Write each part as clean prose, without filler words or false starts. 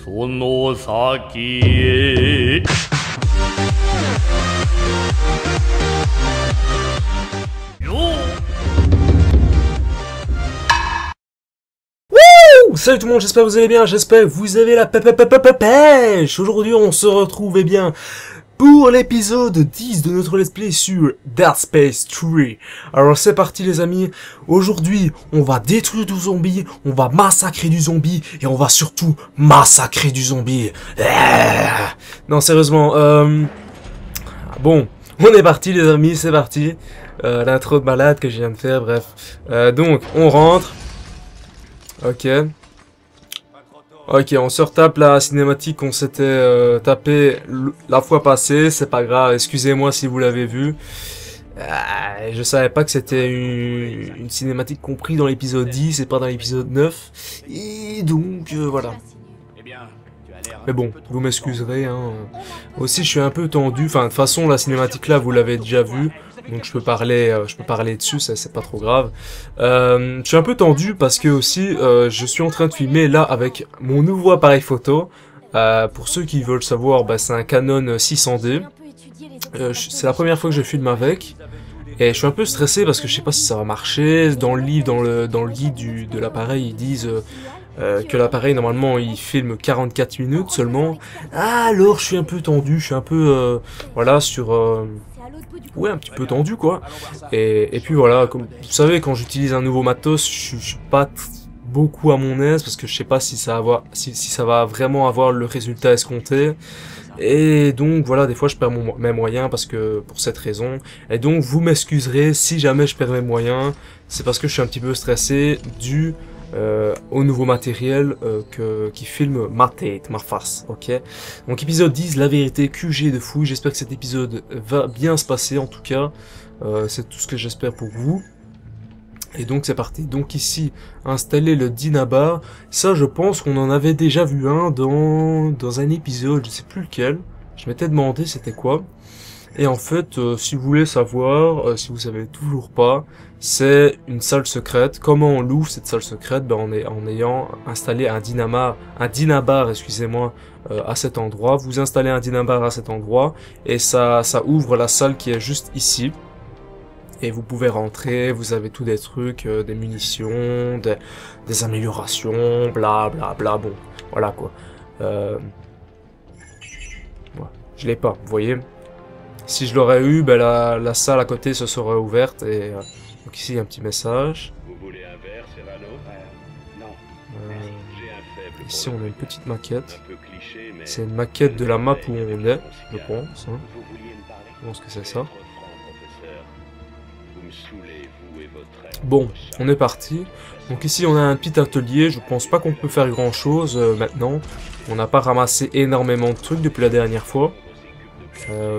その先へ。Salut tout le monde, j'espère que vous allez bien, j'espère que vous avez la pêche. Aujourd'hui on se retrouve pour l'épisode 10 de notre let's play sur Dead Space 3. Alors c'est parti les amis, aujourd'hui on va détruire du zombie, on va massacrer du zombie et on va surtout massacrer du zombie. Non sérieusement, bon, on est parti les amis, c'est parti. L'intro de malade que je viens de faire, bref. Donc on rentre. Ok. Ok, on se retape la cinématique qu'on s'était tapé la fois passée, c'est pas grave, excusez-moi si vous l'avez vu. Je savais pas que c'était une cinématique comprise dans l'épisode 10 et pas dans l'épisode 9. Et donc, voilà. Mais bon, vous m'excuserez, hein. Aussi, je suis un peu tendu, enfin, de toute façon, la cinématique là, vous l'avez déjà vue. Donc je peux parler dessus, ça c'est pas trop grave. Je suis un peu tendu parce que aussi je suis en train de filmer là avec mon nouveau appareil photo. Pour ceux qui veulent savoir, bah, c'est un Canon 600D. C'est la première fois que je filme avec. Et je suis un peu stressé parce que je sais pas si ça va marcher. Dans le livre, dans le guide de l'appareil, ils disent que l'appareil normalement il filme 44 minutes seulement. Alors je suis un peu tendu, je suis un peu voilà sur ouais, un petit peu tendu quoi. Et puis voilà, comme vous savez, quand j'utilise un nouveau matos, je suis pas beaucoup à mon aise parce que je sais pas si ça va si ça va vraiment avoir le résultat escompté. Et donc voilà, des fois je perds mes moyens parce que pour cette raison. Et donc vous m'excuserez si jamais je perds mes moyens, c'est parce que je suis un petit peu stressé dû au nouveau matériel qui filme ma tête, ma face, ok. Donc épisode 10, la vérité, QG de fou. J'espère que cet épisode va bien se passer en tout cas. C'est tout ce que j'espère pour vous. Et donc c'est parti. Donc ici, installer le Dynabar. Ça je pense qu'on en avait déjà vu un dans un épisode, je sais plus lequel. Je m'étais demandé c'était quoi. Et en fait, si vous voulez savoir, si vous savez toujours pas, c'est une salle secrète. Comment on l'ouvre cette salle secrète? Ben, en ayant installé un Dynabar, excusez-moi, à cet endroit. Vous installez un Dynabar à cet endroit et ça ouvre la salle qui est juste ici. Et vous pouvez rentrer, vous avez tous des trucs, des munitions, des améliorations, bla bla bla. Bon, voilà quoi. Ouais, je l'ai pas, vous voyez. Si je l'aurais eu, ben la salle à côté se serait ouverte et donc ici il y a un petit message. Vous voulez un verre, Serrano? Non. J'ai un faible Ici on a une petite maquette. un peu cliché, mais C'est une maquette de la map où on est, je pense. Hein. vous vouliez me parler? Je pense que c'est Vous ça. êtes trop franc, professeur. Vous me saoulez, vous et votre air. Bon, on est parti. Donc ici on a un petit atelier, je pense pas qu'on peut faire grand chose maintenant. On n'a pas ramassé énormément de trucs depuis la dernière fois.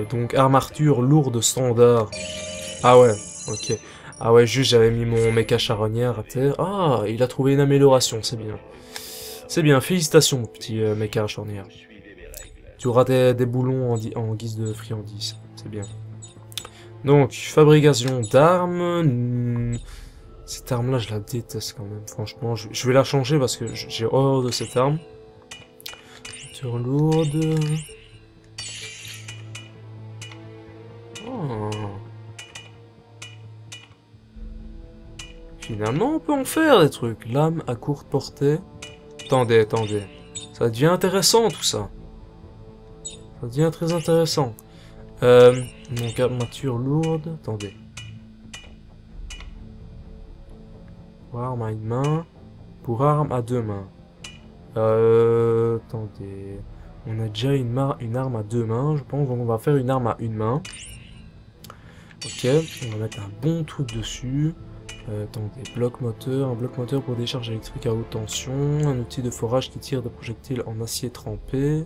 Donc armature lourde standard. Ah ouais, ok. Ah ouais, juste j'avais mis mon méca charognard à terre. Ah, il a trouvé une amélioration, c'est bien. C'est bien, félicitations petit méca charognard. Tu auras des boulons en guise de friandises, c'est bien. Donc, fabrication d'armes. Cette arme là je la déteste quand même, franchement. Je vais la changer parce que j'ai horreur de cette arme. Armature lourde. Oh. Finalement, on peut en faire des trucs. Lame à courte portée. Attendez. Ça devient intéressant tout ça. Ça devient très intéressant. Donc armature lourde. Attendez. Pour arme à une main. Pour arme à deux mains. Attendez. On a déjà une arme à deux mains. Je pense qu'on va faire une arme à une main. Ok, on va mettre un bon truc dessus. Attendez, un bloc moteur pour décharge électrique à haute tension, un outil de forage qui tire des projectiles en acier trempé,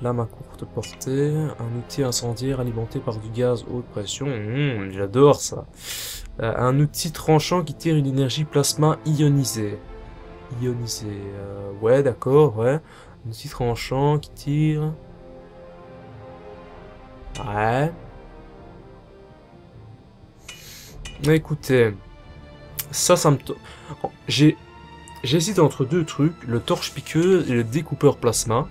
lame à courte portée, un outil incendiaire alimenté par du gaz haute pression, j'adore ça. Un outil tranchant qui tire une énergie plasma ionisée. Ouais d'accord, ouais. Un outil tranchant qui tire... Ouais. Écoutez, ça me... J'hésite entre deux trucs, le torche-piqueuse et le découpeur plasma.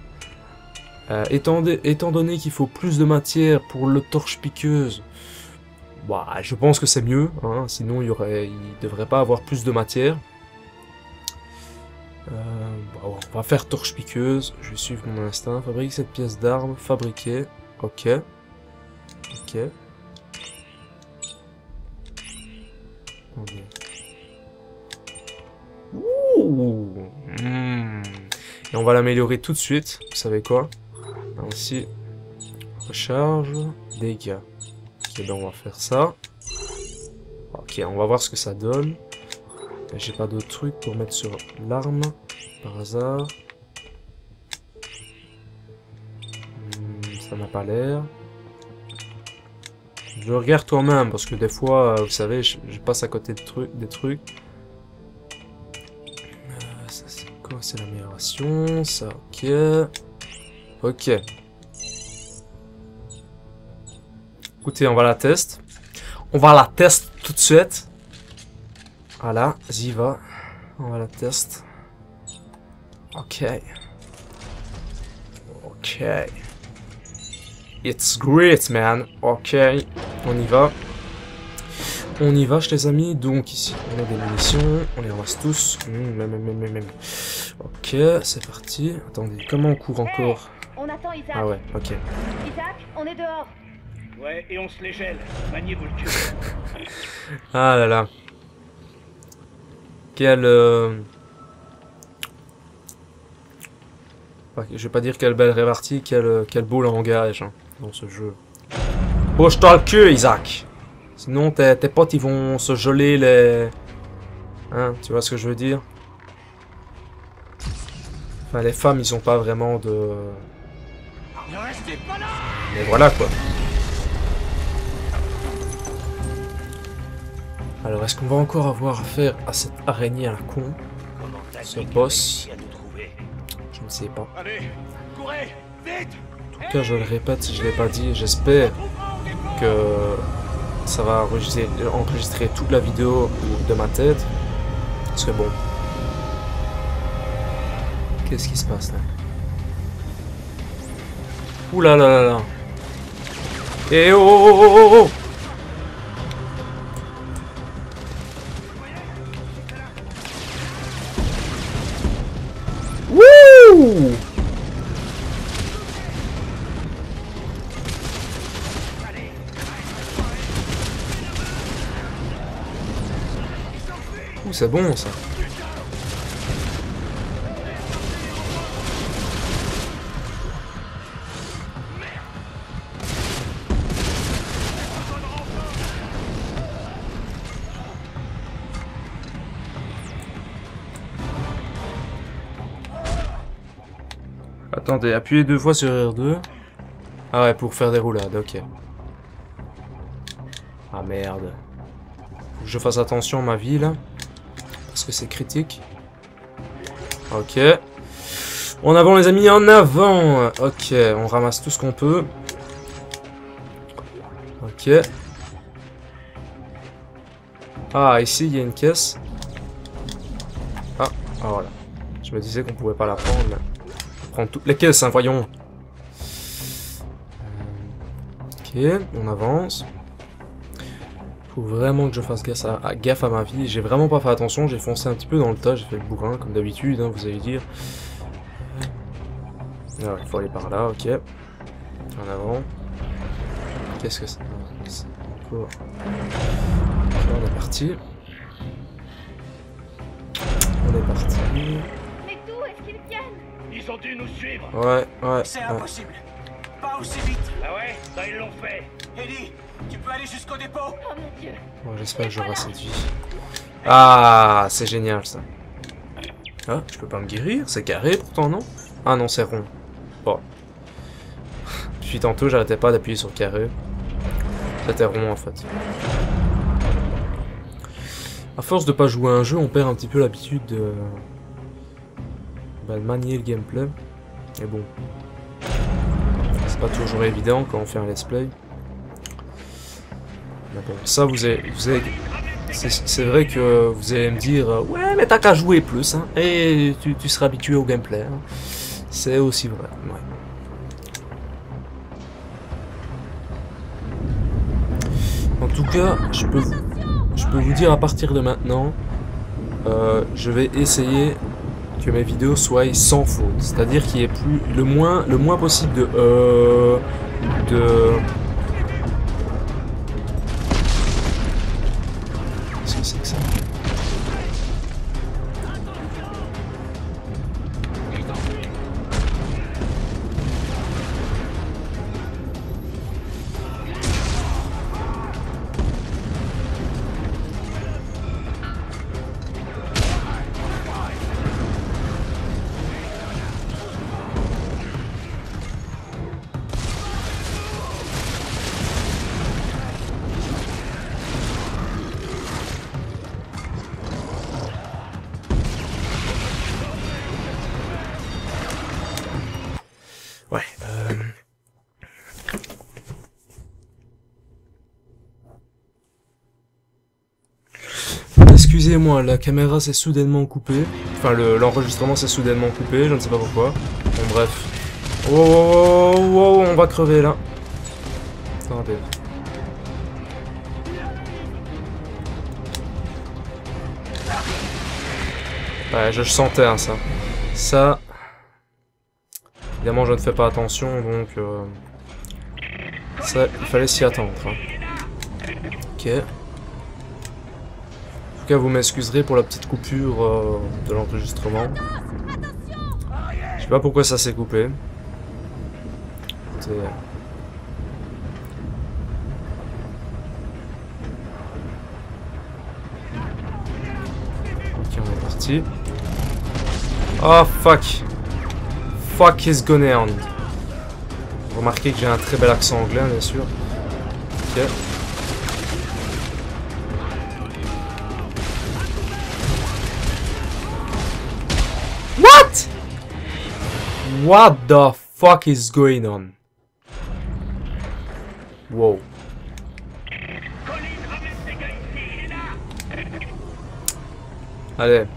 Étant donné qu'il faut plus de matière pour le torche-piqueuse, bah, je pense que c'est mieux, hein, sinon il devrait pas avoir plus de matière. Bon, on va faire torche-piqueuse, je vais suivre mon instinct. Fabrique cette pièce d'arme, fabriquer, ok. Ok. Attendez. Ouh. Et on va l'améliorer tout de suite, vous savez quoi? Ainsi, recharge, dégâts. Ok, ben on va faire ça. Ok, on va voir ce que ça donne. J'ai pas d'autres trucs pour mettre sur l'arme, par hasard. Ça n'a pas l'air. Je regarde toi-même, parce que des fois, vous savez, je passe à côté de des trucs. Ça c'est quoi? C'est l'amélioration, ça, ok. Ok. Écoutez, on va la tester. On va la tester tout de suite. Voilà, j'y va. On va la tester. Ok. Ok. It's great, man. Ok. On y va. On y va, les amis. Donc ici, on a des munitions. On les ramasse tous. Ok, c'est parti. Attendez, comment on court encore? On attend Isaac. Ah ouais, ok. Isaac, on est dehors. Ouais, et on se les gèle. Maniez-vous le cul. Ah là là. Quel... Je vais pas dire quelle belle répartie, quel beau langage hein, dans ce jeu. Bouge-toi le cul, Isaac. Sinon, tes potes, ils vont se geler les... Hein, tu vois ce que je veux dire? Enfin, les femmes, ils ont pas vraiment de... Mais voilà, quoi. Alors, est-ce qu'on va encore avoir affaire à cette araignée à la con? Ce boss? Je ne sais pas. Allez, courez, vite! En tout cas, je le répète si je l'ai pas dit, j'espère que ça va enregistrer toute la vidéo de ma tête. Parce que bon... Qu'est-ce qui se passe là? Ouh là là là là! Eh oh oh oh oh oh! Wouh! Ouh, c'est bon ça. Attendez, appuyez 2 fois sur R2. Ah ouais, pour faire des roulades, ok. Ah merde. Faut que je fasse attention à ma vie là. Parce que c'est critique. Ok. En avant les amis, en avant. Ok, on ramasse tout ce qu'on peut. Ok. Ah, ici il y a une caisse. Ah, voilà. Je me disais qu'on pouvait pas la prendre. Mais... Prendre toutes les caisses, hein, voyons. Ok, on avance. Faut vraiment que je fasse gaffe à ma vie. J'ai vraiment pas fait attention, j'ai foncé un petit peu dans le tas, j'ai fait le bourrin comme d'habitude, hein, vous allez dire. Alors, il faut aller par là, ok. En avant. Qu'est-ce que c'est? Ok, on est parti. On est parti. Mais d'où est-ce qu'ils viennent? Ils ont dû nous suivre. Ouais. C'est impossible. Pas aussi vite. Ah ouais? Ça, ils l'ont fait. Ellie, tu peux aller jusqu'au dépôt. Oh mon Dieu. Bon, j'espère que j'aurai cette vie. Ah, c'est génial ça. Ah, je peux pas me guérir, c'est carré pourtant, non? Ah non, c'est rond. Bon. Depuis tantôt, j'arrêtais pas d'appuyer sur carré. C'était rond en fait. À force de pas jouer à un jeu, on perd un petit peu l'habitude de... de manier le gameplay. Mais bon. C'est pas toujours évident quand on fait un let's play. Mais bon, ça vous avez C'est vrai que vous allez me dire ouais, mais t'as qu'à jouer plus, hein, et tu seras habitué au gameplay. Hein. C'est aussi vrai. Ouais. En tout cas, je peux vous dire à partir de maintenant, je vais essayer que mes vidéos soient sans faute, c'est-à-dire qu'il y ait plus le moins possible de qu'est-ce que c'est que ça? Ouais. Excusez-moi, la caméra s'est soudainement coupée. Enfin, l'enregistrement s'est soudainement coupé, je ne sais pas pourquoi. Bon, bref. Oh, on va crever là. Attendez. Ouais, je sentais hein, ça. Ça... Évidemment, je ne fais pas attention, donc... ça, il fallait s'y attendre. Hein. Ok. En tout cas, vous m'excuserez pour la petite coupure de l'enregistrement. Je sais pas pourquoi ça s'est coupé. Écoutez... Ok, on est parti. Oh, fuck! Fuck is going on. Remarquez que j'ai un très bel accent anglais, bien sûr. Ok. What? What the fuck is going on? Wow. Allez.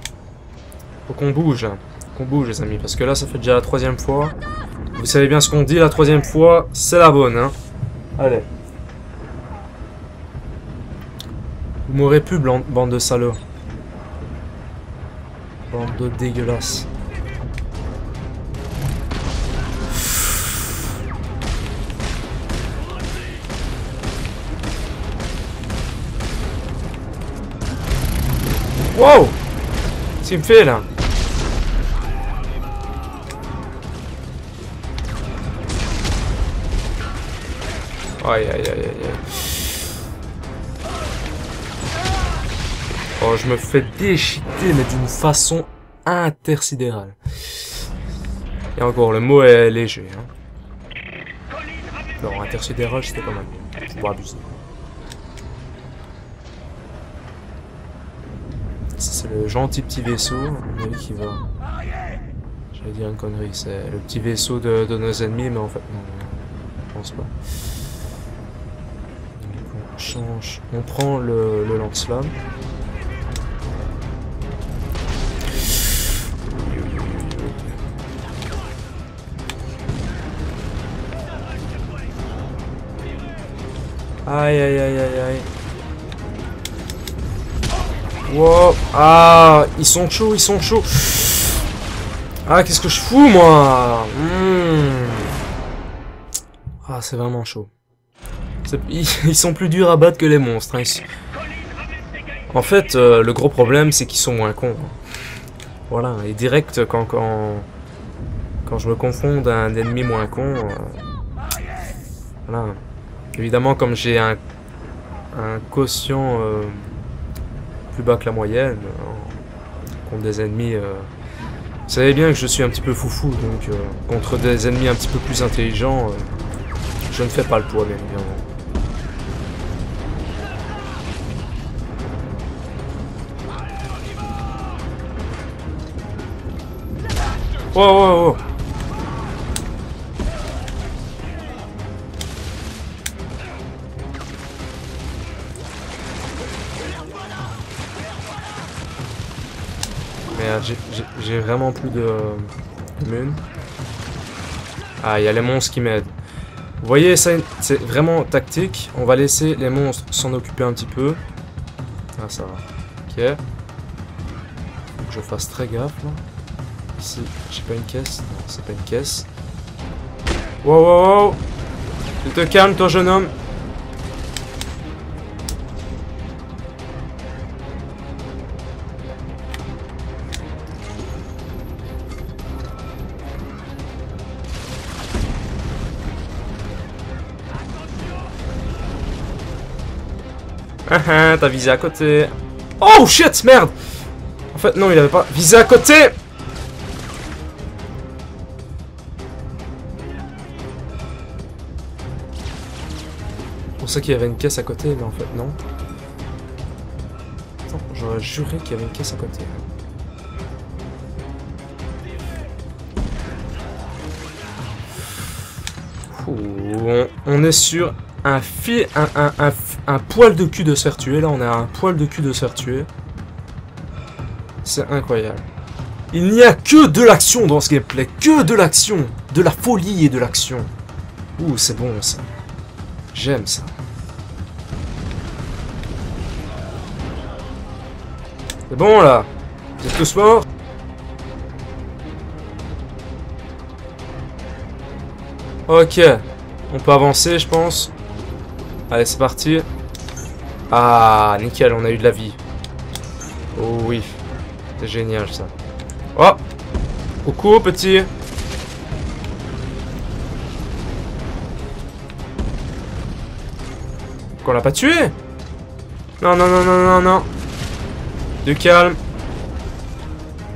Faut qu'on bouge. Qu'on bouge les amis, parce que là ça fait déjà la 3e fois. Vous savez bien ce qu'on dit, la 3e fois, c'est la bonne, hein. Allez. Vous m'aurez plus, bande de salauds. Bande de dégueulasses. Wow! Qu'est-ce qu'il me fait là? Aïe aïe aïe aïe aïe. Oh, je me fais déchiqueter, mais d'une façon intersidérale. Et encore, le mot est léger. Hein. Non, intersidéral, c'était quand même bien. Faut pas abuser. C'est le gentil petit vaisseau, à mon avis, qui va... J'allais dire une connerie, c'est le petit vaisseau de nos ennemis, mais en fait, non, je pense pas. On change, on prend le lance-flamme. Aïe aïe aïe aïe aïe. Wow. Ah, ils sont chauds, ils sont chauds. Ah, qu'est-ce que je fous, moi? Ah, c'est vraiment chaud. Ils sont plus durs à battre que les monstres. Hein. En fait, le gros problème, c'est qu'ils sont moins cons. Voilà, et direct, quand je me confonds d'un ennemi moins con... voilà. Évidemment, comme j'ai un quotient plus bas que la moyenne, contre des ennemis... vous savez bien que je suis un petit peu foufou, donc contre des ennemis un petit peu plus intelligents, je ne fais pas le poids, bien évidemment. Wow, wow, wow. Merde, j'ai vraiment plus de mun. Ah, il y a les monstres qui m'aident. Vous voyez, ça, c'est vraiment tactique. On va laisser les monstres s'en occuper un petit peu. Ah, ça va. Ok. Faut que je fasse très gaffe, là. Ici, j'ai pas une caisse. Non, c'est pas une caisse. Wow, wow, wow. Tu te calmes, toi, jeune homme. T'as visé à côté. Oh shit, merde. En fait, non, il avait pas visé à côté. C'est pour ça qu'il y avait une caisse à côté, mais en fait, non. Attends, j'aurais juré qu'il y avait une caisse à côté. Ouh, on est sur un poil de cul de se faire tuer. Là, on a un poil de cul de se faire tuer. C'est incroyable. Il n'y a que de l'action dans ce gameplay. Que de l'action. De la folie et de l'action. Ouh, c'est bon, ça. J'aime ça. C'est bon, là. Vous êtes tous morts? Ok. On peut avancer, je pense. Allez, c'est parti. Ah, nickel, on a eu de la vie. Oh oui. C'est génial, ça. Oh! Coucou, petit. Qu'on l'a pas tué? Non, non, non, non, non, non. Du calme.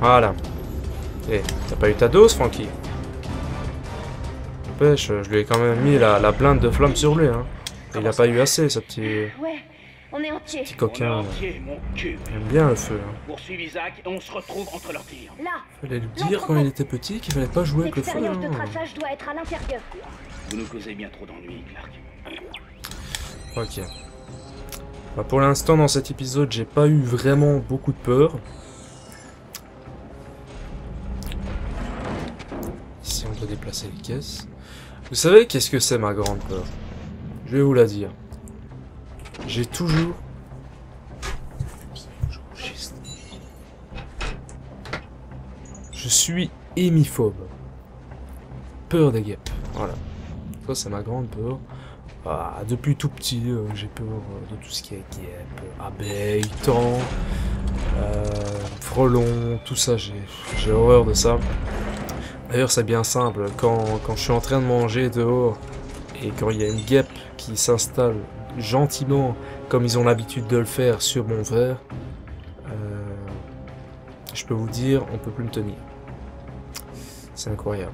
Voilà. Eh, t'as pas eu ta dose, Franky? N'empêche, je lui ai quand même mis la blinde de flamme sur lui, hein. Il a pas eu assez, ce petit... Ouais, on est entier. Petit coquin. On est Là. entier, mon cul. Il aime bien le feu. Hein. Poursuive Isaac et on se retrouve entre leurs tirs. Là, Fallait lui dire quand il était petit qu'il fallait pas jouer avec le feu. l'expérience de Hein. traçage doit être à l'intérieur. Vous nous causez bien trop d'ennuis, Clark. Ok. Bah, pour l'instant, dans cet épisode, j'ai pas eu vraiment beaucoup de peur. Ici, on doit déplacer les caisses. Vous savez qu'est-ce que c'est ma grande peur? Je vais vous la dire. J'ai toujours... Je suis hémiphobe. Peur des guêpes. Voilà. Ça, c'est ma grande peur. Ah, depuis tout petit, j'ai peur de tout ce qui est guêpes, abeilles, temps, frelons, tout ça. J'ai horreur de ça. D'ailleurs, c'est bien simple. Quand je suis en train de manger dehors et quand il y a une guêpe qui s'installe gentiment, comme ils ont l'habitude de le faire sur mon verre, je peux vous dire, on peut plus me tenir. C'est incroyable.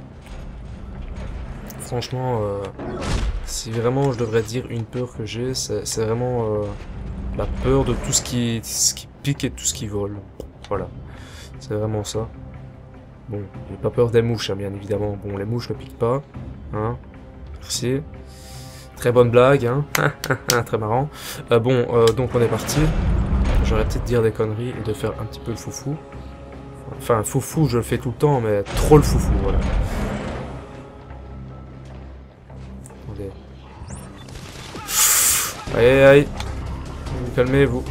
Franchement, si vraiment je devrais dire une peur que j'ai, c'est vraiment la peur de tout ce qui pique et tout ce qui vole. Voilà, c'est vraiment ça. Bon, j'ai pas peur des mouches, hein, bien évidemment. Bon, les mouches ne piquent pas. Hein. Merci. Très bonne blague, hein. Très marrant. Donc on est parti. J'aurais peut-être dire des conneries et de faire un petit peu le foufou. Enfin, foufou, je le fais tout le temps, mais trop le foufou, voilà. Attendez. Allez, allez. Vous calmez-vous.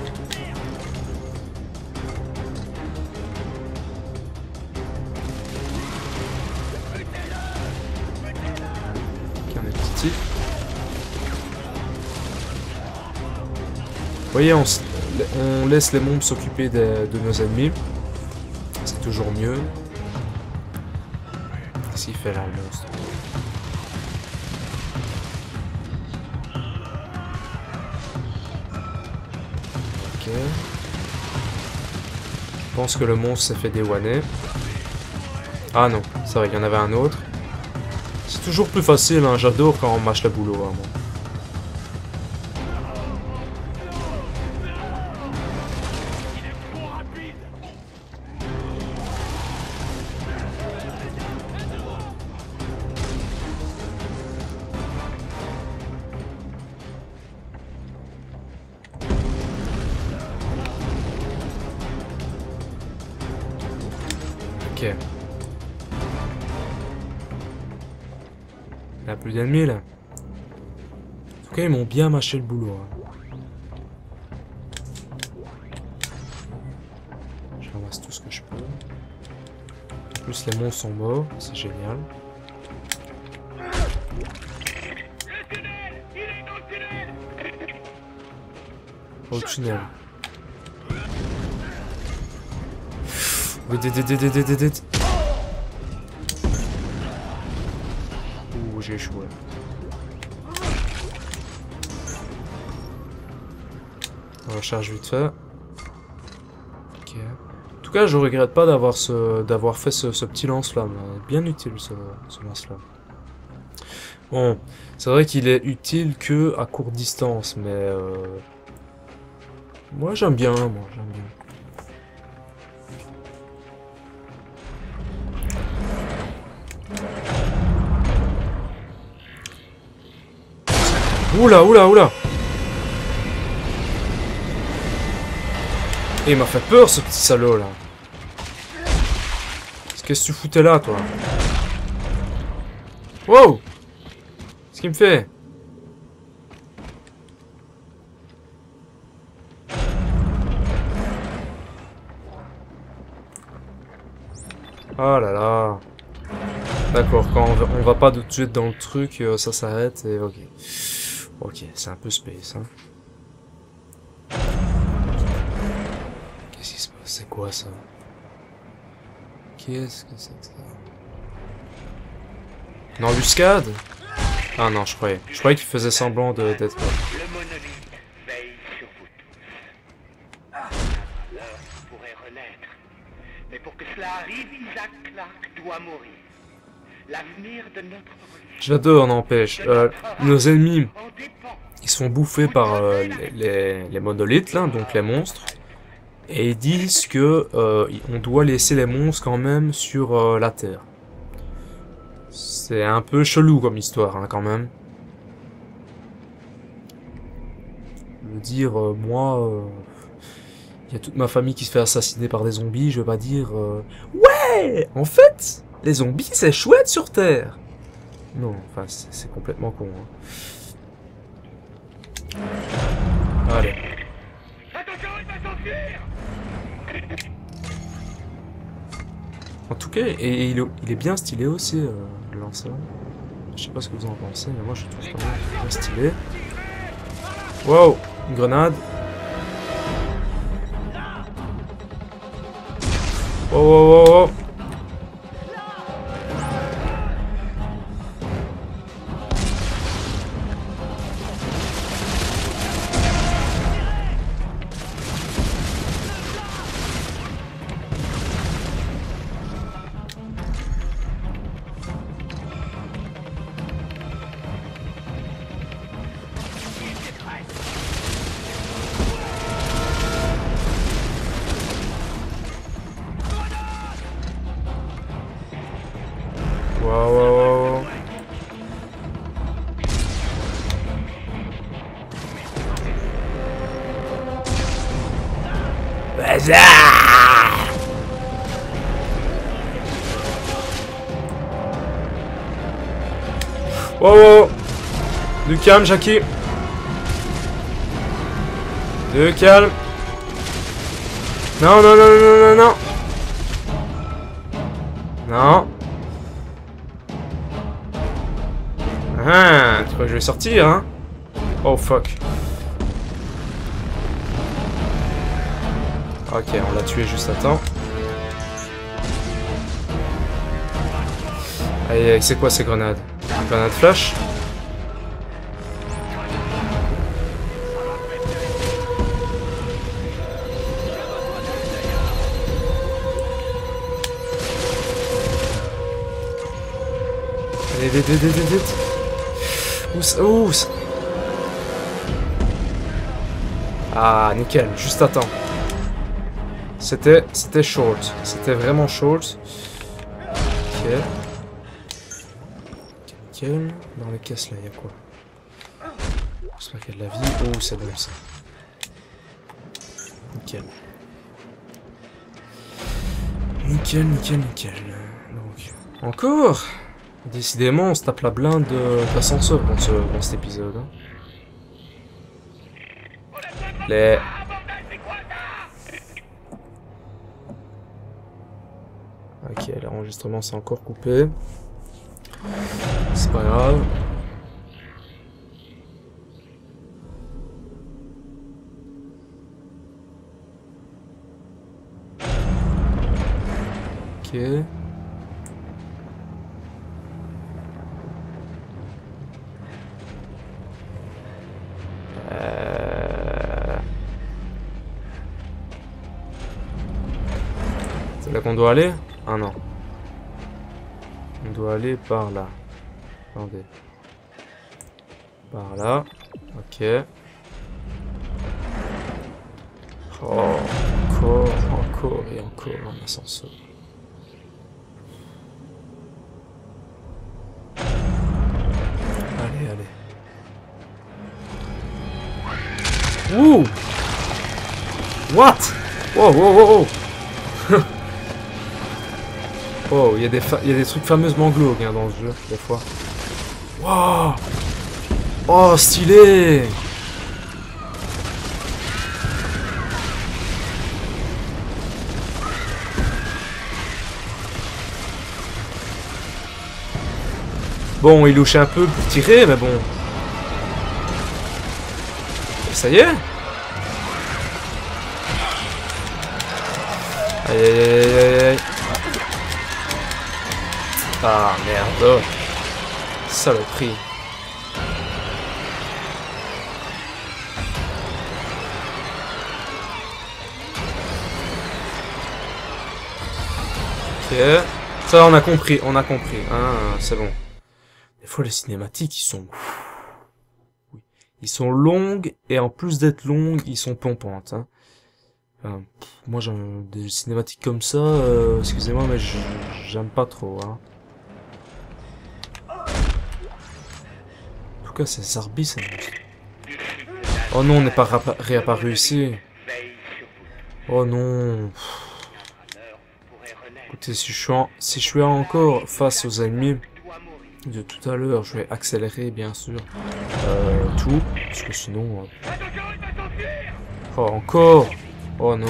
Vous voyez, on laisse les monstres s'occuper de nos ennemis. C'est toujours mieux. Qu'est-ce qu'il fait là, le monstre? Ok. Je pense que le monstre s'est fait déwanner. Ah non, c'est vrai qu'il y en avait un autre. C'est toujours plus facile, hein. J'adore quand on mâche le boulot, hein, moi. Il n'y a plus d'ennemis là. En tout cas, ils m'ont bien mâché le boulot. Hein. Je ramasse tout ce que je peux. En plus, les monstres sont morts. C'est génial. Au tunnel. Vite. Ouh, j'ai échoué. On recharge vite fait. Ok. En tout cas, je regrette pas d'avoir fait ce petit lance-flamme. Bien utile ce lance-flamme. Bon, c'est vrai qu'il est utile que à courte distance, mais moi j'aime bien, Oula. Et il m'a fait peur ce petit salaud là. Qu'est-ce que tu foutais là toi? Wow! Qu'est-ce qu'il me fait? Oh là là. D'accord, quand on va pas tout de suite dans le truc, ça s'arrête et ok. Ok, c'est un peu space, hein. Qu'est-ce qui se passe? C'est quoi ça? Qu'est-ce que c'est que ça? Une embuscade? Ah non, je croyais qu'il faisait semblant d'être... Le monolithe veille sur vous tous. L'heure pourrait renaître. Mais pour que cela arrive, Isaac Clarke doit mourir. L'avenir de notre religion... J'adore, n'empêche. Nos ennemis, ils sont bouffés par les monolithes, là, donc les monstres. Et ils disent que on doit laisser les monstres quand même sur la Terre. C'est un peu chelou comme histoire, hein, quand même. Je veux dire, moi... il y a toute ma famille qui se fait assassiner par des zombies, je vais pas dire... Ouais! En fait, les zombies, c'est chouette sur Terre! Non, enfin, c'est complètement con. Hein. Allez. Attention, il va s'enfuir! En tout cas, et il est bien stylé aussi, le lanceur. Je sais pas ce que vous en pensez, mais moi je trouve quand même bien stylé. Wow! Une grenade. Oh. Wow. Wow. Du calme, Jackie. Du calme. Non. Non. Ah, tu crois que je vais sortir, hein? Oh fuck. Ok, on l'a tué juste à temps. Allez, c'est quoi ces grenades? Grenade flash? Allez, vite. Où ça? Ah, nickel, juste à temps. C'était short. C'était vraiment short. Ok. Nickel. Dans les caisses là, il y a quoi? J'espère qu'il y a de la vie. Oh, c'est bon ça. Nickel. Nickel. Donc, encore? Décidément, on se tape la blinde d'ascenseur dans cet épisode. Hein. Les... Ok, l'enregistrement s'est encore coupé. C'est pas grave. Ok. C'est là qu'on doit aller? Ah non. On doit aller par là. Attendez. Par là. Ok. Oh, encore et encore un ascenseur. Allez, allez. Ouh! What? Wow, wow, wow, wow. Oh, il y a des trucs fameusement glauques hein, dans ce jeu, des fois. Wow! Oh, stylé! Bon, il louche un peu pour tirer, mais bon. Ça y est? Aïe aïe aïe aïe aïe. Ah merde. Saloperie. Ok. Ça on a compris, Ah, c'est bon. Des fois les cinématiques ils sont... Oui. Ils sont longues et en plus d'être longues, ils sont pompantes. Hein. Moi j'ai des cinématiques comme ça, excusez-moi mais j'aime pas trop. Hein. En tout cas c'est Zarbi, c'est... Oh non, on n'est pas réapparu ici. Oh non. Écoutez, si je suis encore face aux ennemis de tout à l'heure, je vais accélérer bien sûr tout, parce que sinon... Oh encore. Oh non.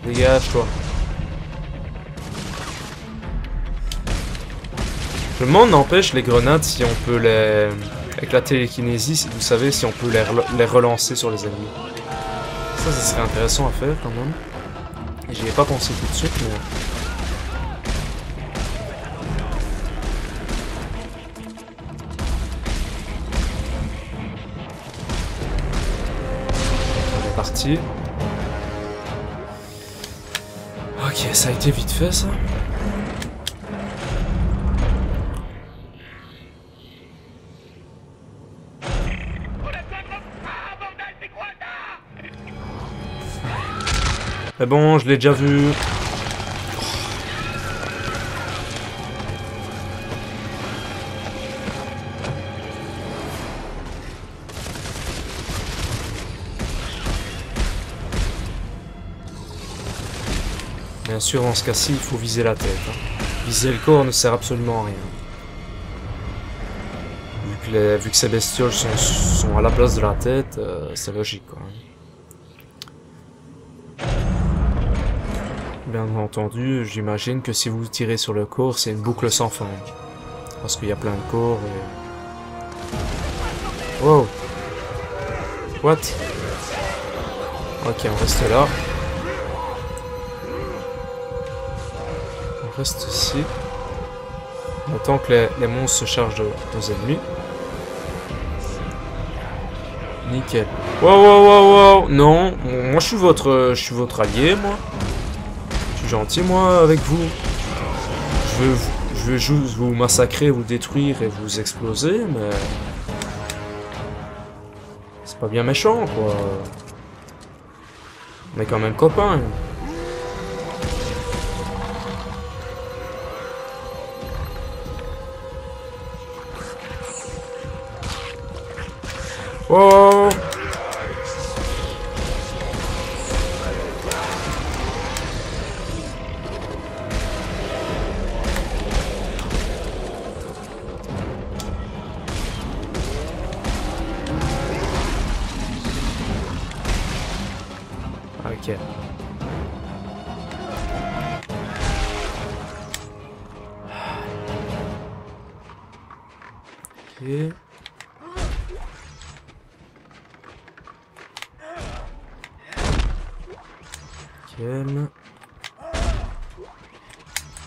Dégage toi. Je me demande, n'empêche, les grenades, si on peut les... Avec la télékinésie, vous savez, si on peut les relancer sur les ennemis. Ça serait intéressant à faire, quand même. Et j'y ai pas pensé tout de suite, mais... On est parti. Ok, ça a été vite fait, ça. Mais bon, je l'ai déjà vu. Bien sûr, dans ce cas-ci, il faut viser la tête. Hein. Viser le corps ne sert absolument à rien. Vu que ces bestioles sont à la place de la tête, c'est logique, quoi. Bien entendu, j'imagine que si vous tirez sur le corps, c'est une boucle sans fin. Parce qu'il y a plein de corps et... Wow! What? Ok, on reste là. On reste ici. On attend que les monstres se chargent de nos ennemis. Nickel. Wow, wow, wow, wow! Non, moi je suis votre allié, moi. Gentil moi avec vous. Je veux juste vous massacrer, vous détruire et vous exploser, mais c'est pas bien méchant quoi. On est quand même copains. Oh! Ok. Ok. Calme.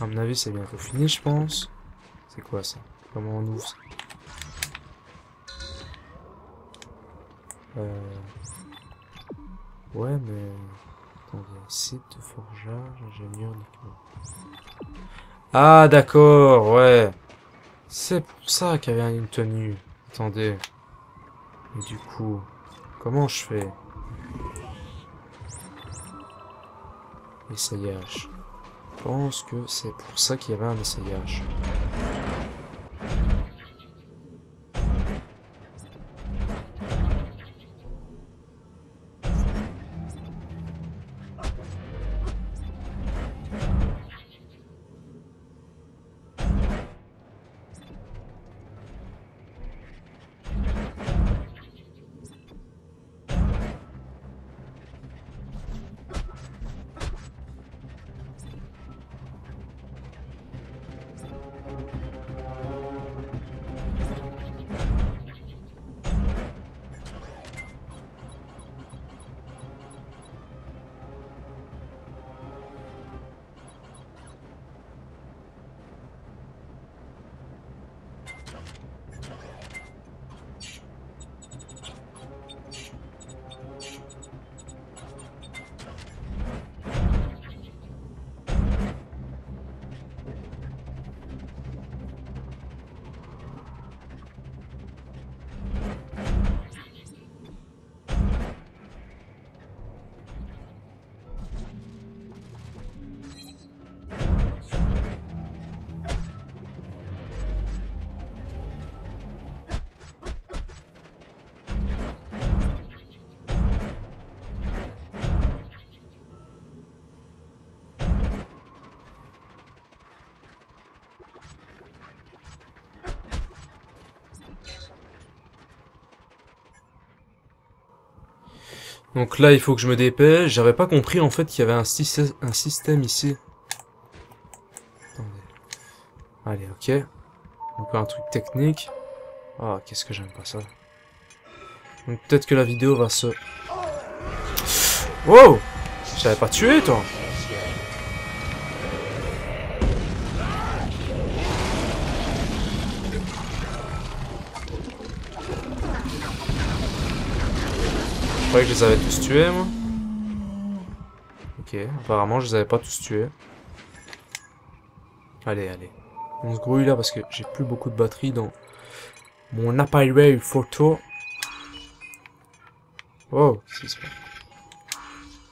À mon avis, c'est bientôt fini, je pense. C'est quoi ça? Comment on ouvre ça? Ouais, mais... Attendez, site de forgeage, ingénieur de... Ah, d'accord, ouais. C'est pour ça qu'il y avait une tenue. Attendez. Et du coup, comment je fais? Essayage. Je pense que c'est pour ça qu'il y avait un essayage. Donc là, il faut que je me dépêche. J'avais pas compris en fait qu'il y avait un système ici. Attendez. Allez, ok. Donc un truc technique. Ah, qu'est-ce que j'aime pas ça. Donc peut-être que la vidéo va se... Wow! Je t'avais pas tué, toi! Je croyais que je les avais tous tués, moi. Ok, apparemment je les avais pas tous tués. Allez, allez. On se grouille là parce que j'ai plus beaucoup de batterie dans mon appareil photo. Oh, c'est ça.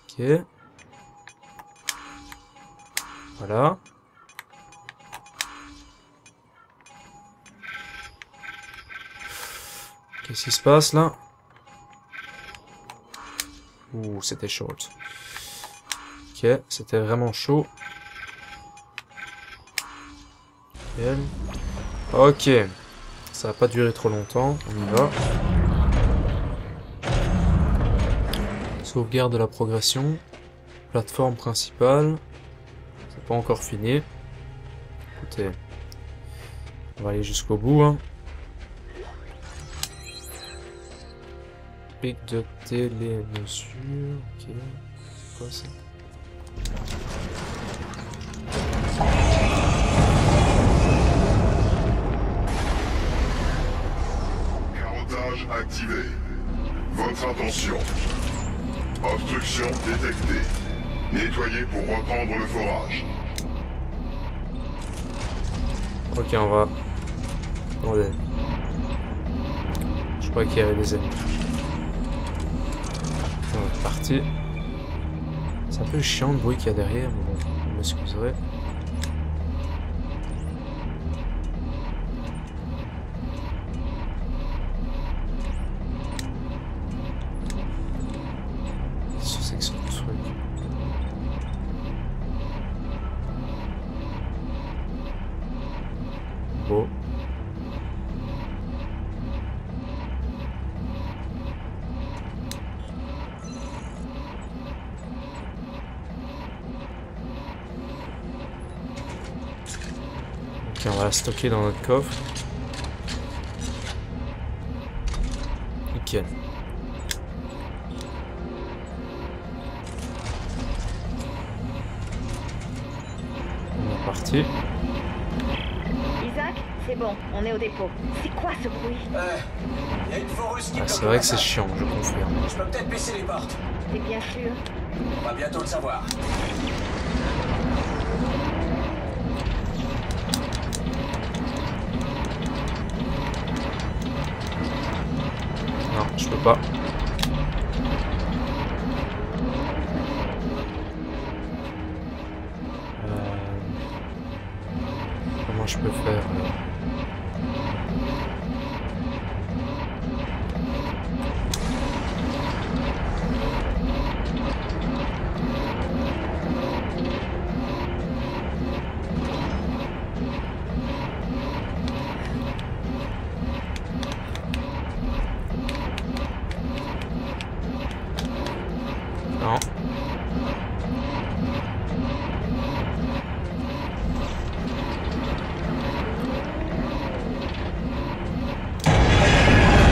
Ok. Voilà. Qu'est-ce qui se passe là? Ouh, c'était short. Ok, c'était vraiment chaud. Nickel. Ok. Ça va pas durer trop longtemps. On y va. Sauvegarde de la progression. Plateforme principale. C'est pas encore fini. Écoutez. On va aller jusqu'au bout. Hein. Pic de télémesure. Ok. C'est quoi ça? Carottage activé. Votre attention. Obstruction détectée. Nettoyez pour reprendre le forage. Ok, on va... Attendez. Je crois qu'il y avait des ennemis. On est parti. C'est un peu chiant le bruit qu'il y a derrière, mais bon, vous m'excuserez. Qu'est-ce que c'est que ce truc? Bon. Ok, on va la stocker dans notre coffre. Nickel. On est parti. Isaac, c'est bon, on est au dépôt. C'est quoi ce bruit? Il y a une foreuse qui bloque C'est le vrai que c'est passage. chiant, je confirme. Je peux peut-être baisser les portes. T'es bien sûr? On va bientôt le savoir. Non, je peux pas. Comment je peux faire Non.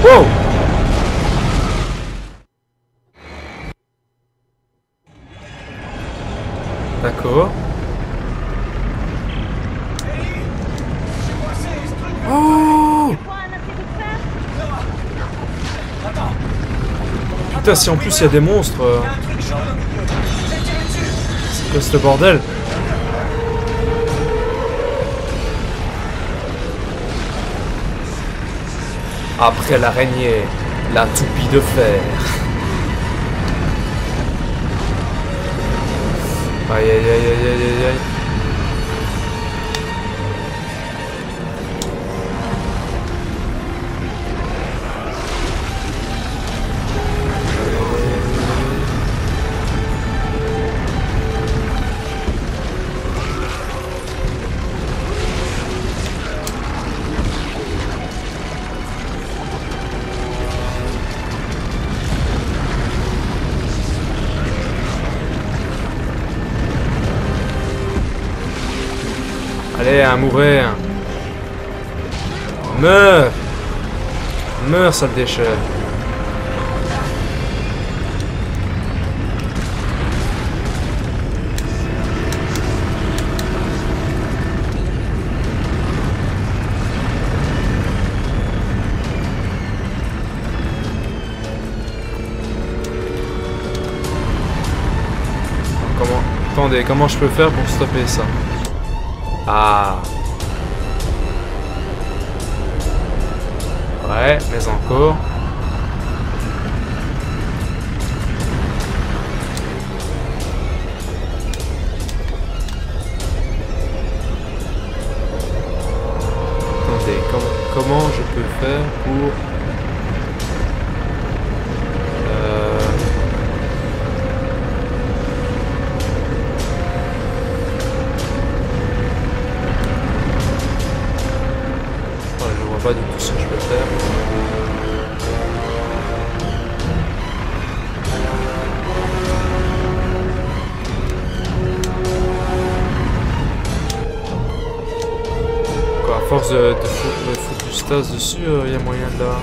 Wow! D'accord. Oh! Quoi, un interrupteur? Putain, si en plus il y a des monstres. Un truc jaune au milieu. J'ai tiré dessus. C'est quoi ce bordel? Après l'araignée, la toupie de fer. Aïe aïe aïe aïe aïe aïe aïe. Allez, à mourir. Meurs. Meurs, sale déchet. Comment... Attendez, comment je peux faire pour stopper ça? Ah. Ouais, mais encore. Attendez, comment je peux faire pour... Pas du tout ce que je peux faire. Quoi, à force de foutre du stas dessus, il y a moyen de la...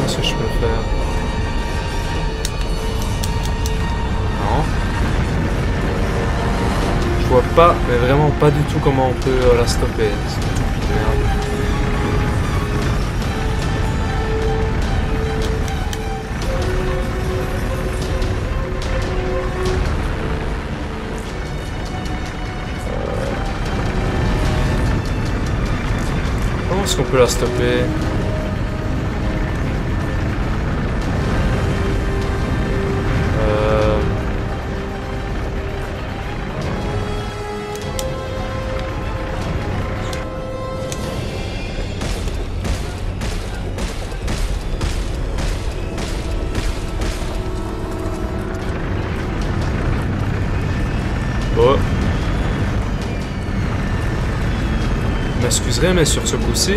Qu'est-ce que je peux faire? Je vois pas, mais vraiment pas du tout comment on peut la stopper. C'est une toupie de merde. Comment est-ce qu'on peut la stopper? m'excuserai, mais sur ce coup-ci...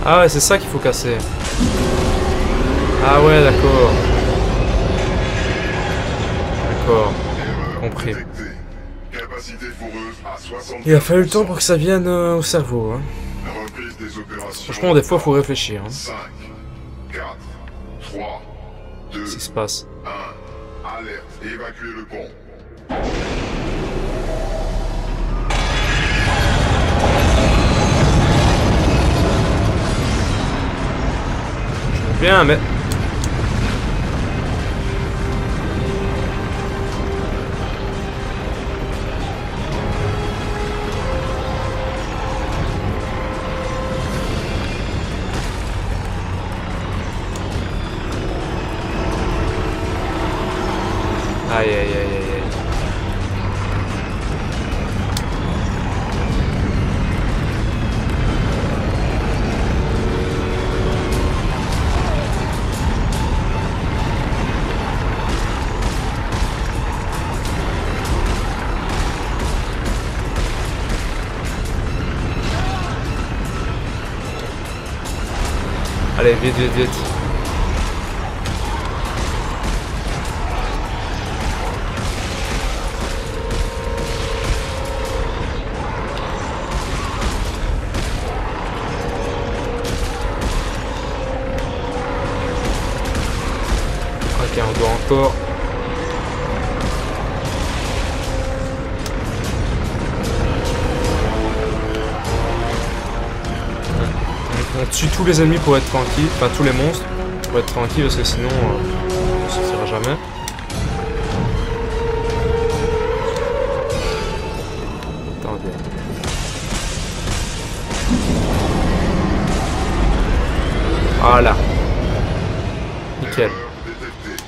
Ah ouais, c'est ça qu'il faut casser. Ah ouais, d'accord. D'accord. Compris. Capacité foreuse à 60%. Il a fallu le temps pour que ça vienne au cerveau. Hein. Reprise des opérations. Franchement, des fois, faut réfléchir. Hein. 5, 4, 3, 2, Qu'est-ce qui se passe? 1. Alerte, évacuez le pont. Bien, mais... Aïe, aïe, aïe, aïe, aïe. Allez, vite, vite, vite. Ok, on doit encore... On tue tous les ennemis pour être tranquille, enfin tous les monstres pour être tranquille parce que sinon on ne sortira jamais. Attendez. Voilà. Nickel. Détecté.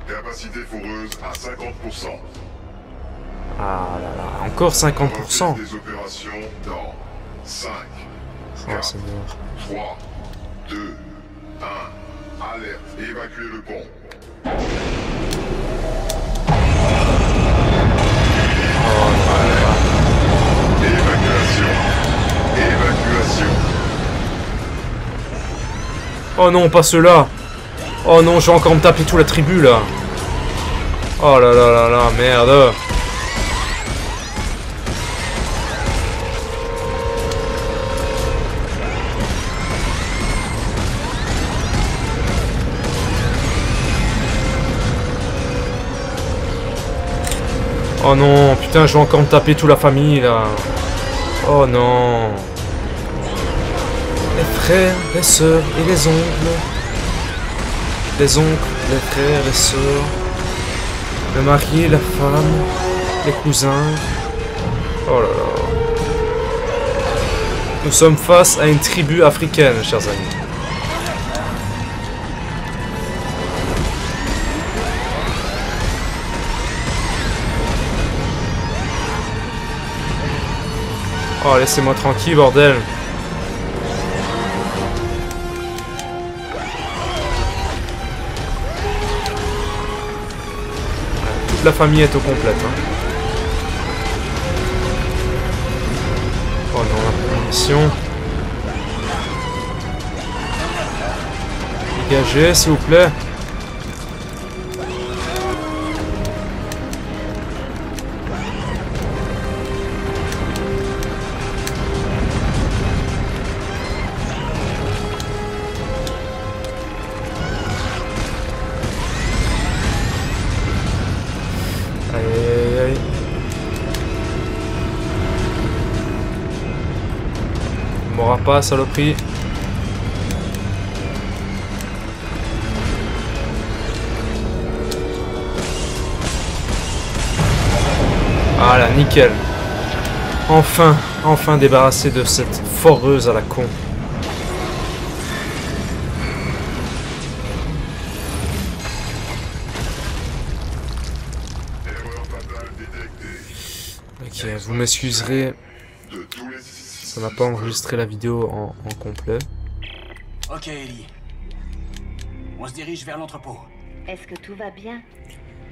Capacité foreuse à 50%. Ah là là, encore 50%. Reprise des opérations dans 5, Oh Seigneur. 3, 2, 1. Alerte, évacuez le pont. Évacuation. Évacuation. Oh non, pas ceux-là. Oh non, je vais encore me taper toute la tribu là. Oh là là là là, merde. Oh non, putain, je vais encore me taper toute la famille là. Oh non. Les frères, les sœurs et les oncles. Les oncles, les frères, les sœurs. Le mari, la femme, les cousins. Oh là là. Nous sommes face à une tribu africaine, chers amis. Oh, laissez-moi tranquille, bordel. Toute la famille est au complète. Hein. Oh non, la munition. Dégagez, s'il vous plaît. M'aura pas, saloperie. Voilà, nickel. Enfin débarrassé de cette foreuse à la con. Erreur fatale détectée. Ok, vous m'excuserez. De tous les Ça n'a pas enregistré la vidéo en complet. Ok, Ellie. On se dirige vers l'entrepôt. Est-ce que tout va bien?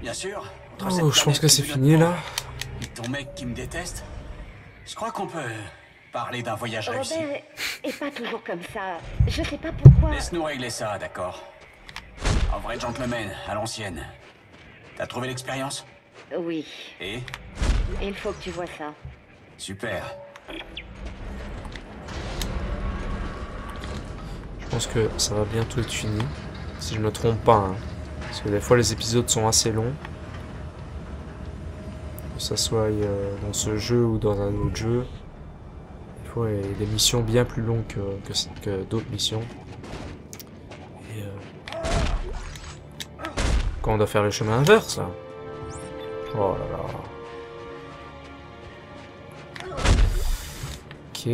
Bien sûr. Oh, je pense que c'est fini là. Et ton mec qui me déteste. Je crois qu'on peut parler d'un voyage réussi. Robert est pas toujours comme ça. Je sais pas pourquoi. Laisse-nous régler ça, d'accord? Un vrai gentleman, à l'ancienne. T'as trouvé l'expérience? Oui, Et? il faut que tu vois ça. Super. Je pense que ça va bientôt être fini. Si je me trompe pas. Hein. Parce que des fois les épisodes sont assez longs. Que ça soit dans ce jeu ou dans un autre jeu. Des fois il y a des missions bien plus longues que d'autres missions. Et quand on doit faire le chemin inverse là. Oh là là. Ok.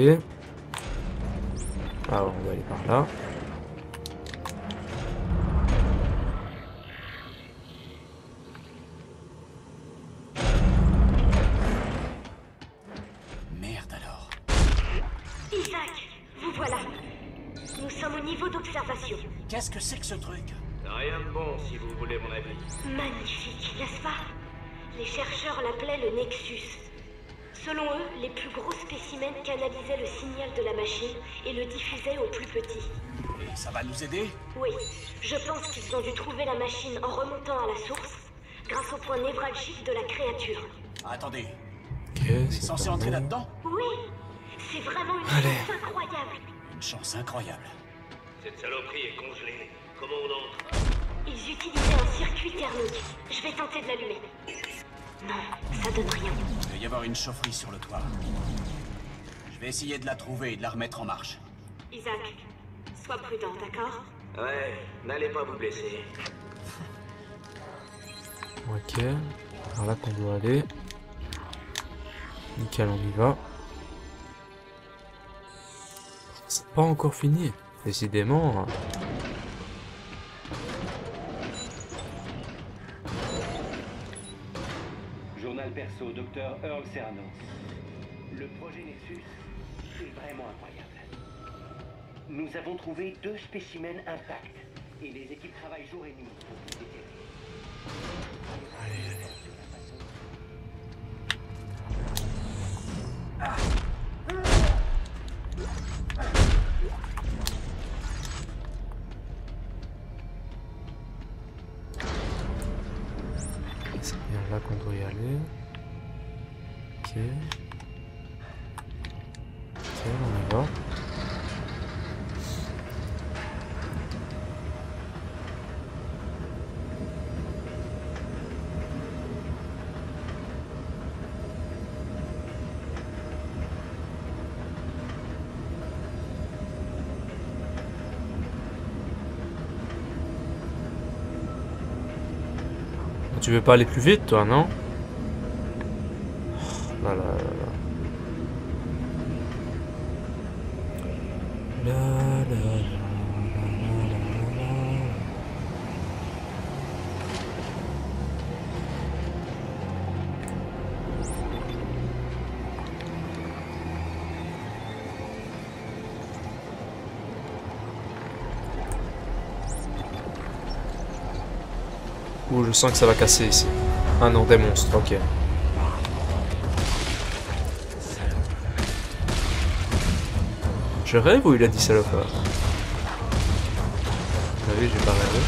Alors on va aller par là. Merde alors. Isaac, vous voilà. Nous sommes au niveau d'observation. Qu'est-ce que c'est que ce truc? Rien de bon, si vous voulez mon avis. Magnifique, n'est-ce pas? Les chercheurs l'appelaient le Nexus. Selon eux, les plus gros spécimens canalisaient le signal de la machine et le diffusaient aux plus petits. Et ça va nous aider? Oui, je pense qu'ils ont dû trouver la machine en remontant à la source, grâce au point névralgique de la créature. Attendez, Ok, t'es c'est censé pas entrer mal. là-dedans? Oui, c'est vraiment une Allez. chance incroyable. Une chance incroyable. Cette saloperie est congelée. Comment on entre? Ils utilisaient un circuit thermique. Je vais tenter de l'allumer. Non, ça donne rien. Il doit y avoir une chaufferie sur le toit. Je vais essayer de la trouver et de la remettre en marche. Isaac, sois prudent, d'accord? Ouais, n'allez pas vous blesser. Ok. Par là qu'on doit aller. Nickel, on y va. C'est pas encore fini. Décidément. Journal perso, Dr. Earl Cernan. Le projet Nexus est vraiment incroyable. Nous avons trouvé 2 spécimens intacts et les équipes travaillent jour et nuit pour les déterrer. C'est bien là qu'on doit y aller. Ok. Ok, on y va. Tu veux pas aller plus vite, toi, non? Là, là, là, là. La, la, la, la, la, la. Ouh, je sens que ça va casser ici. Ah non, des monstres, ok. Je rêve ou il a dit salopard? Ah oui, j'ai pas rêvé.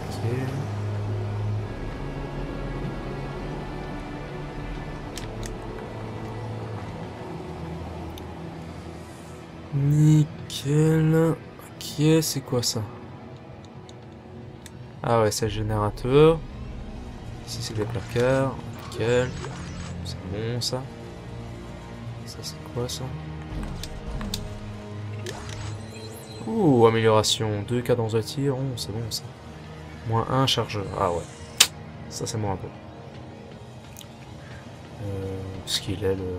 Ok. Nickel. Ok, c'est quoi ça? Ah ouais, c'est le générateur. Ici c'est des placards. Nickel. C'est bon ça. Ça c'est quoi ça? Ouh, amélioration. 2 cadences de tir. Oh, c'est bon ça. -1 chargeur. Ah ouais. Ça c'est moins bon. Ce qu'il est le...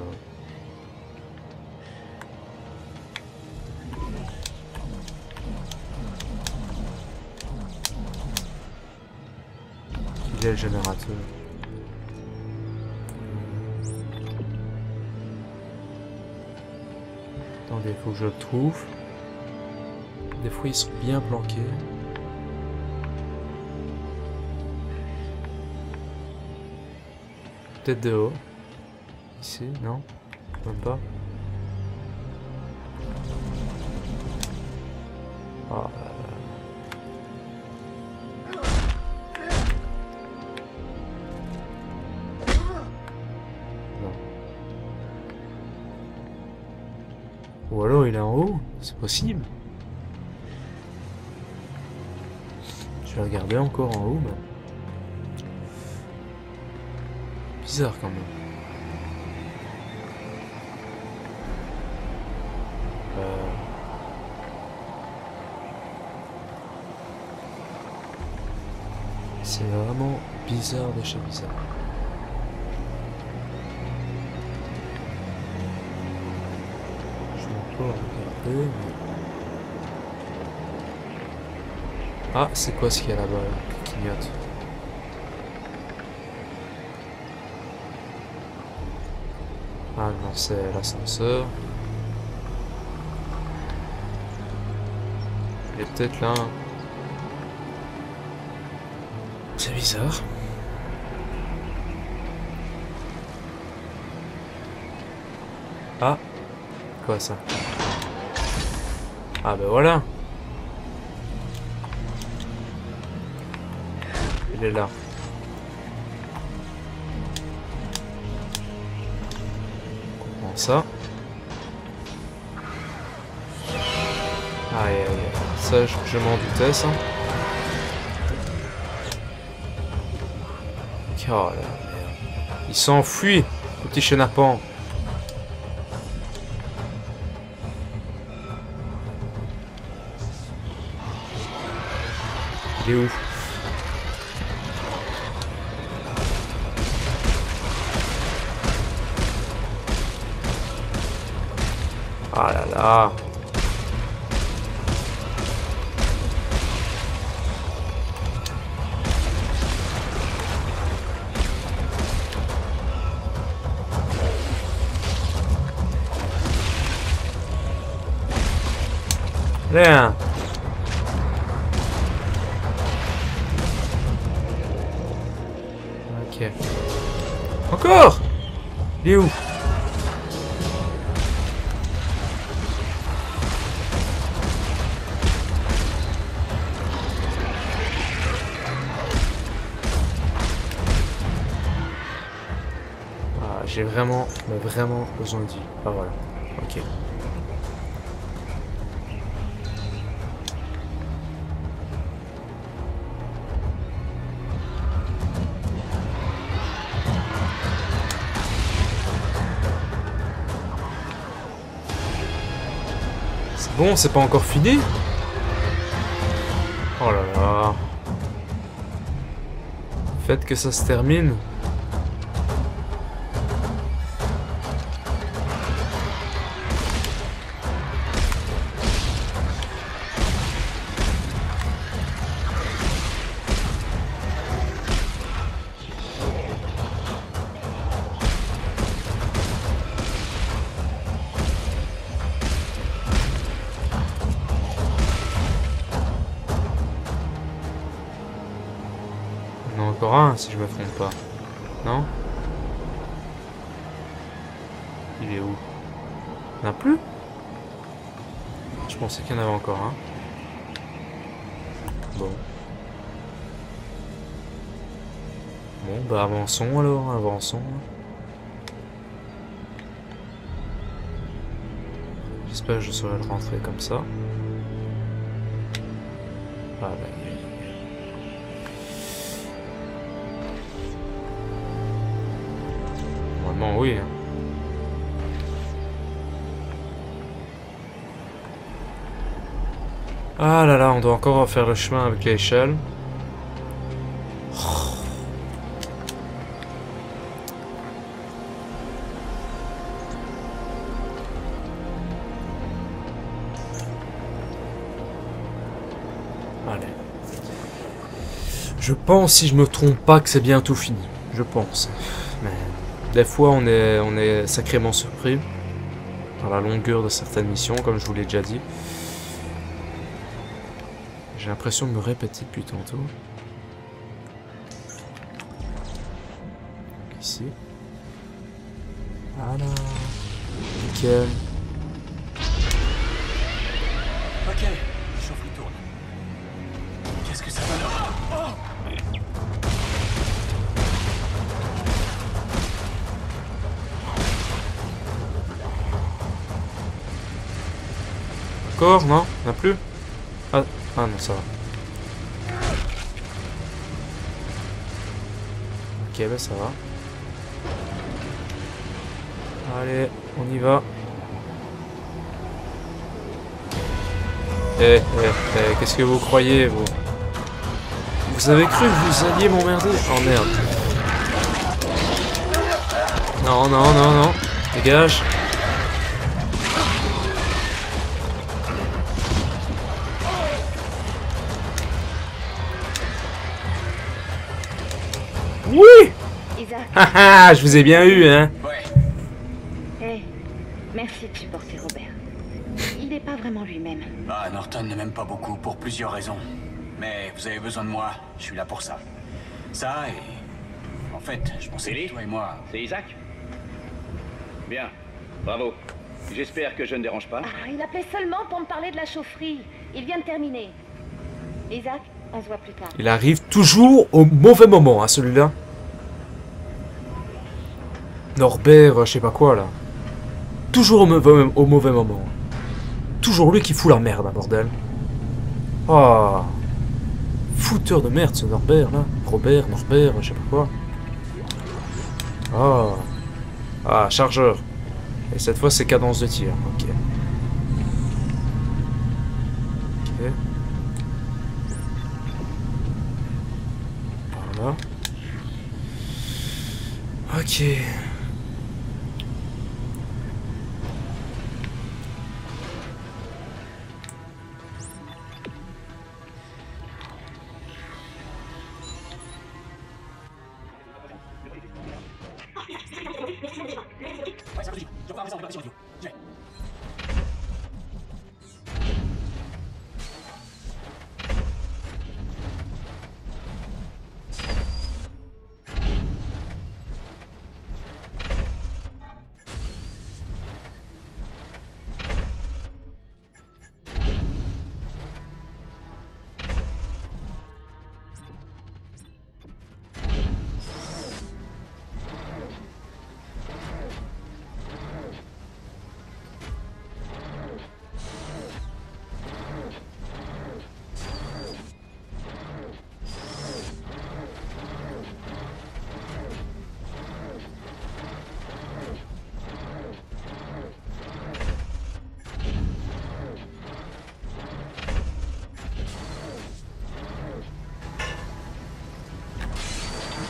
Il est le générateur. Attendez, faut que je le trouve. Des fois, ils sont bien planqués. Peut-être dehors. Ici, non? Même pas. Ah. Non. Ou alors il est en haut, c'est possible. Je vais regarder encore en haut, mais... bizarre quand même. C'est vraiment bizarre de chez bizarre. Je vais encore regarder, mais... ah, c'est quoi ce qu'il y a là-bas, qui clignote? Ah non, c'est l'ascenseur. Il est peut-être là. C'est bizarre. Ah, quoi ça? Ah ben voilà. Il est là. On comprend ça. Aïe aïe aïe. Ça je m'en doutais ça. Oh là, merde. Il s'enfuit, le petit chenapan. Il est où? Ah là là. Rien. Ok. Encore? Il est où? Ah, j'ai vraiment, mais vraiment besoin de vie. Ah voilà. Ok. Bon, c'est pas encore fini. Oh là là. Faites que ça se termine. Encore un, si je me trompe pas. Non? Il est où? Il n'y en a plus? Je pensais qu'il y en avait encore un. Bon. Bon, bah avançons alors, avançons. J'espère que je saurai le rentrer comme ça. Ah, là, normalement, oui. Ah là là, on doit encore refaire le chemin avec l'échelle. Allez. Je pense, si je me trompe pas, que c'est bientôt fini. Je pense. Mais des fois, on est sacrément surpris. dans la longueur de certaines missions, comme je vous l'ai déjà dit. J'ai l'impression de me répéter depuis tantôt. Ici. Voilà. Nickel. Ok, le chauffe-lui tourne. Qu'est-ce que ça donne? Encore? Non? Y'en a plus? Ah non, ça va. Ok, bah ça va. Allez, on y va. Qu'est-ce que vous croyez, vous? Vous avez cru que vous alliez m'emmerder? Oh merde. Non, non, non, non. Dégage. Oui! Isaac, Haha, je vous ai bien eu, hein? Ouais. hey, merci de supporter Robert. Il n'est pas vraiment lui-même. Ah, Norton ne m'aime pas beaucoup pour plusieurs raisons. Mais vous avez besoin de moi, je suis là pour ça. Ça et... En fait, je pensais que toi et moi... C'est Isaac? Bien, bravo. J'espère que je ne dérange pas. Ah, il appelait seulement pour me parler de la chaufferie. Il vient de terminer. Isaac, on se voit plus tard. Il arrive toujours au mauvais moment, hein, celui-là. Norbert, je sais pas quoi, là. Toujours au mauvais moment. Toujours lui qui fout la merde, hein, bordel. Ah. Fouteur de merde, ce Norbert, là. Robert, Norbert, je sais pas quoi. Ah. Ah, chargeur. Et cette fois, c'est cadence de tir. Ok. Ok. Par là. Ok.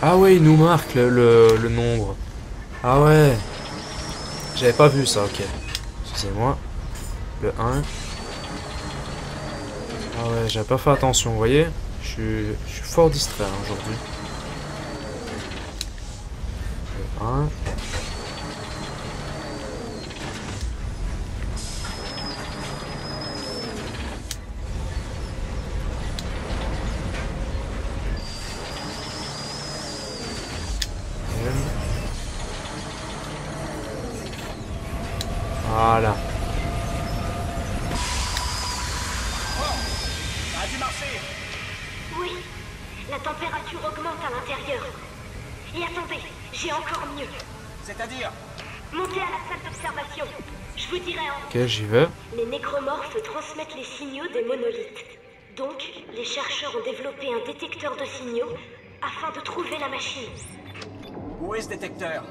Ah ouais, il nous marque le nombre. Ah ouais. J'avais pas vu ça, ok. Excusez-moi. Le 1. Ah ouais, j'avais pas fait attention, vous voyez. Je suis fort distrait hein, aujourd'hui. Le 1. Voilà. Ça a dû marcher. Oui, la température augmente à l'intérieur. Et attendez, j'ai encore mieux. C'est-à-dire? Montez à la salle d'observation. Je vous dirai en... Ok, j'y vais. Les nécromorphes transmettent les signaux des monolithes. Donc, les chercheurs ont développé un détecteur de signaux afin de trouver la machine. Où est ce détecteur?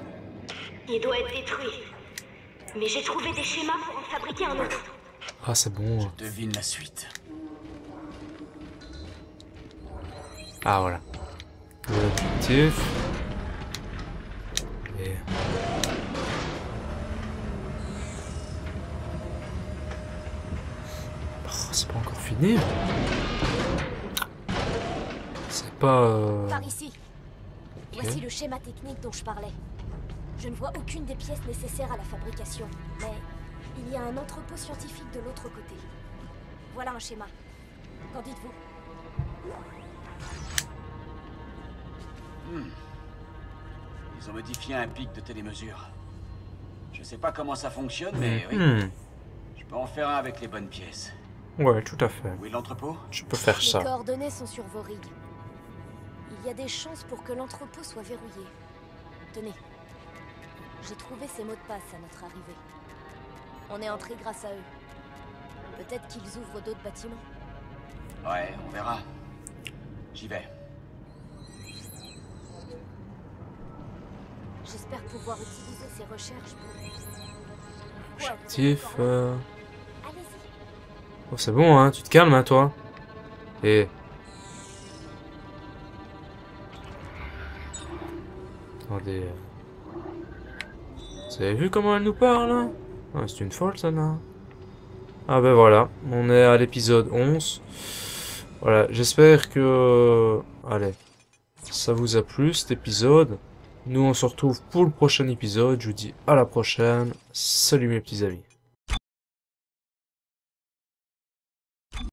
Il doit être détruit. Mais j'ai trouvé des schémas pour en fabriquer un autre. Ah, c'est bon. Devine la suite. Ah, voilà. L'objectif. Et... Oh, c'est pas encore fini. C'est pas... Par ici. Voici le schéma technique dont je parlais. Je ne vois aucune des pièces nécessaires à la fabrication, mais Il y a un entrepôt scientifique de l'autre côté. Voilà un schéma. Qu'en dites-vous? Ils ont modifié un pic de télémesure. Je sais pas comment ça fonctionne, mais oui. Je peux en faire un avec les bonnes pièces. Ouais, tout à fait. Où est l'entrepôt? Je peux faire ça. Les coordonnées sont sur vos rigs. Il y a des chances pour que l'entrepôt soit verrouillé. Tenez. J'ai trouvé ces mots de passe à notre arrivée. On est entré grâce à eux. Peut-être qu'ils ouvrent d'autres bâtiments. Ouais, on verra. J'y vais. J'espère pouvoir utiliser ces recherches pour... Objectif... Allez-y. Oh, c'est bon, hein. Tu te calmes, hein, toi. Et... Attendez... Vous avez vu comment elle nous parle, hein? Ah, c'est une folle, celle-là. Ah ben voilà, on est à l'épisode 11. Voilà, j'espère que... Allez, ça vous a plu, cet épisode. Nous, on se retrouve pour le prochain épisode. Je vous dis à la prochaine. Salut mes petits amis.